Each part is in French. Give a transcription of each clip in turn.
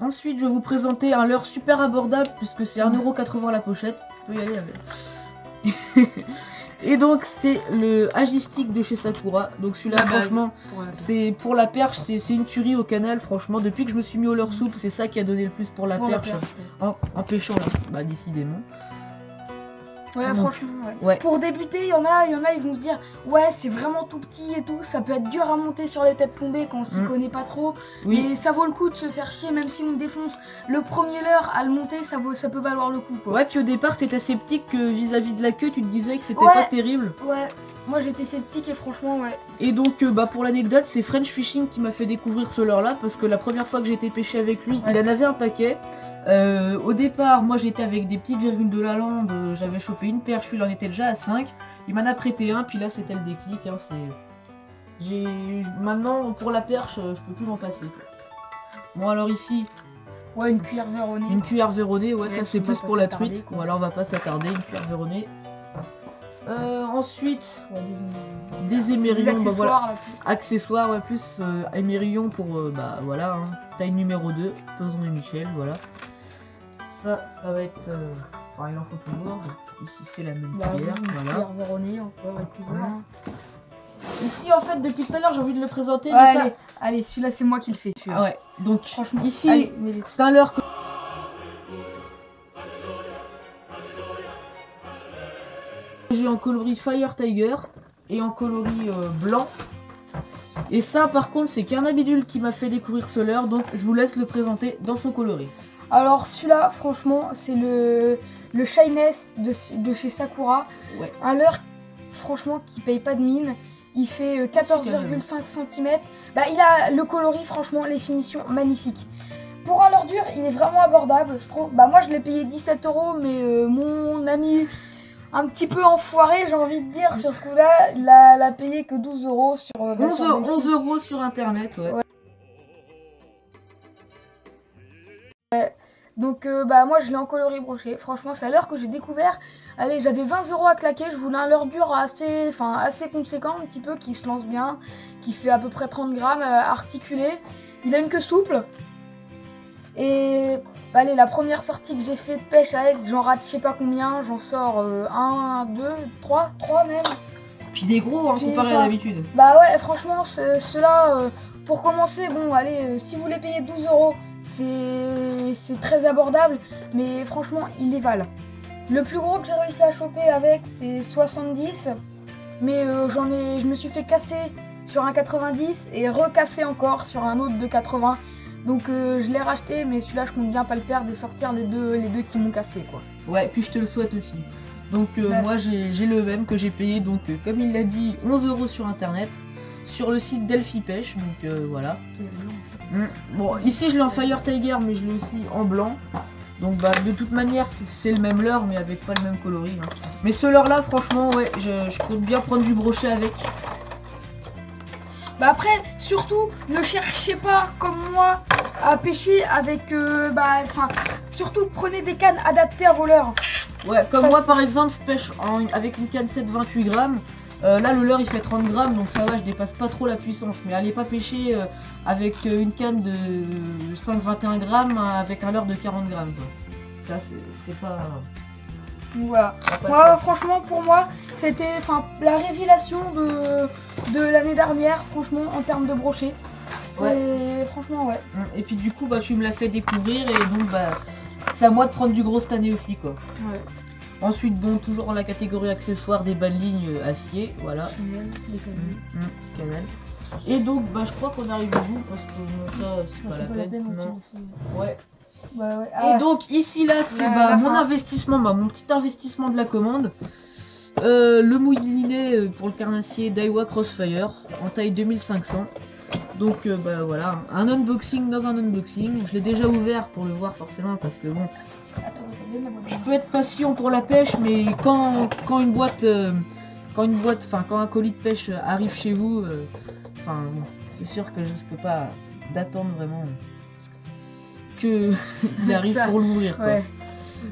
Ensuite, je vais vous présenter un leurre super abordable puisque c'est 1,80 € la pochette. Je peux y aller avec. Et donc, c'est le Agistick de chez Sakura. Donc, celui-là, franchement, c'est pour la perche, c'est une tuerie au canal. Franchement, depuis que je me suis mis au leurre souple, c'est ça qui a donné le plus pour la perche. En pêchant, là, bah, décidément. Ouais, donc, franchement, ouais. Pour débuter, il y en a, ils vont se dire ouais, c'est vraiment tout petit et tout, ça peut être dur à monter sur les têtes plombées quand on s'y connaît pas trop, mais ça vaut le coup de se faire chier, même si on défonce le premier leurre à le monter, ça peut valoir le coup, quoi. Ouais, puis au départ, t'étais sceptique vis-à-vis de la queue, tu te disais que c'était pas terrible. Ouais, moi j'étais sceptique et franchement, ouais. Et donc, bah, pour l'anecdote, c'est French Fishing qui m'a fait découvrir ce leurre-là, parce que la première fois que j'ai été pêché avec lui, il en avait un paquet. Au départ, moi j'étais avec des petites virgules de la lande, j'avais chopé une perche, lui il en était déjà à 5. Il m'en a prêté un, puis là c'était le déclic. Hein, maintenant, pour la perche, je peux plus m'en passer. Bon, alors ici. Ouais, une cuillère véronnée. Une cuillère véronnée, ouais, ça c'est plus pour la truite. Voilà, on va pas s'attarder, une cuillère véronnée. Ensuite, des émerillons, bah voilà, accessoires, ouais, plus émerillons pour, bah voilà, hein, taille numéro 2, Peson et Michel, voilà. Ça va être, enfin il en faut toujours, ici c'est la même cuillère, voilà. Véronnée encore et toujours. Ici en fait, depuis tout à l'heure j'ai envie de le présenter, mais ça... allez, celui-là c'est moi qui le fais. Ah ouais, donc ici, c'est un leurre que... J'ai en coloris Fire Tiger et en coloris blanc. Et ça par contre c'est Carnabidule qui m'a fait découvrir ce leurre, donc je vous laisse le présenter dans son coloris. Alors celui-là franchement c'est le Shyness de chez Sakura. Ouais. Un leurre franchement qui paye pas de mine. Il fait 14,5 cm. Bah, il a le coloris, franchement, les finitions magnifiques. Pour un leurre dur, il est vraiment abordable, je trouve. Bah, moi, je l'ai payé 17 €, mais mon ami, un petit peu enfoiré, j'ai envie de dire, sur ce coup-là, il a payé que 12 € sur... 11 € sur Internet, ouais. Donc bah moi je l'ai en coloris broché, franchement c'est à l'heure que j'ai découvert, allez j'avais 20 € à claquer, je voulais un leurre dur assez conséquent un petit peu, qui se lance bien, qui fait à peu près 30 grammes, articulé, il a une queue souple, et bah, allez la première sortie que j'ai fait de pêche avec, j'en rate je sais pas combien, j'en sors 1, 2, 3 même. Puis des gros hein, comparé à d'habitude. Bah ouais franchement ceux-là, pour commencer, bon allez, si vous les payez 12 €, c'est très abordable, mais franchement il les valent. Le plus gros que j'ai réussi à choper avec c'est 70, mais je me suis fait casser sur un 90 et recasser encore sur un autre de 80, donc je l'ai racheté, mais celui-là je compte bien pas le perdre et sortir les deux qui m'ont cassé quoi. Ouais, puis je te le souhaite aussi. Donc moi j'ai le même que j'ai payé, donc comme il l'a dit, 11 € sur internet, sur le site Delphi Pêche, donc voilà. Bon, ici je l'ai en Fire Tiger, mais je l'ai aussi en blanc. Donc bah de toute manière c'est le même leurre, mais avec pas le même coloris. Hein. Mais ce leurre là, franchement, ouais, je compte bien prendre du brochet avec. Bah après, surtout, ne cherchez pas comme moi à pêcher avec, surtout prenez des cannes adaptées à vos leurres. Ouais, comme moi par exemple, je pêche avec une canne 7 28 grammes. Là le leurre il fait 30 grammes, donc ça va, je dépasse pas trop la puissance. Mais allez pas pêcher avec une canne de 5-21 grammes avec un leurre de 40 grammes. Quoi. Ça c'est pas... Voilà. Moi franchement pour moi c'était la révélation de l'année dernière, franchement en termes de brochet. Ouais. Franchement ouais. Et puis du coup bah tu me l'as fait découvrir et donc bah c'est à moi de prendre du gros cette année aussi quoi. Ouais. Ensuite, bon, toujours dans la catégorie accessoires, des belles lignes acier, voilà. Canal. Et donc, bah, je crois qu'on arrive au bout parce que ça, c'est pas la peine. Ouais. Et donc, ici, là, c'est mon investissement, mon petit investissement de la commande. Le moulinet pour le carnassier Daiwa Crossfire en taille 2500. Donc, bah voilà, un unboxing dans un unboxing. Je l'ai déjà ouvert pour le voir forcément parce que bon. Je peux être patient pour la pêche, mais quand un colis de pêche arrive chez vous, c'est sûr que je risque pas d'attendre vraiment qu'il arrive pour l'ouvrir. Ouais.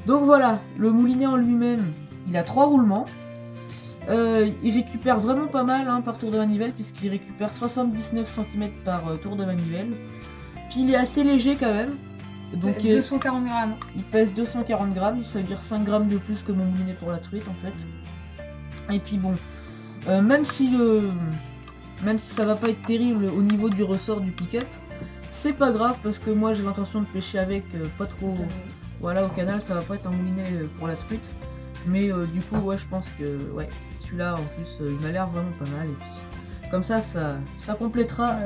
Donc voilà, le moulinet en lui-même, il a 3 roulements. Il récupère vraiment pas mal par tour de manivelle, puisqu'il récupère 79 cm par tour de manivelle. Puis il est assez léger quand même. Donc 240 grammes. Il pèse 240 grammes, ça veut dire 5 grammes de plus que mon moulinet pour la truite en fait. Et puis bon, même si ça va pas être terrible au niveau du ressort du pick-up, c'est pas grave parce que moi j'ai l'intention de pêcher avec pas trop. Voilà, au canal ça va pas être un moulinet pour la truite. Mais du coup ouais je pense que ouais, celui-là en plus il m'a l'air vraiment pas mal. Et puis comme ça complétera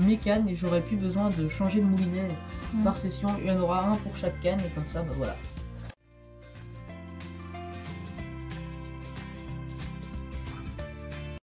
mes cannes et j'aurai plus besoin de changer de moulinet par session. Il y en aura un pour chaque canne et comme ça bah voilà.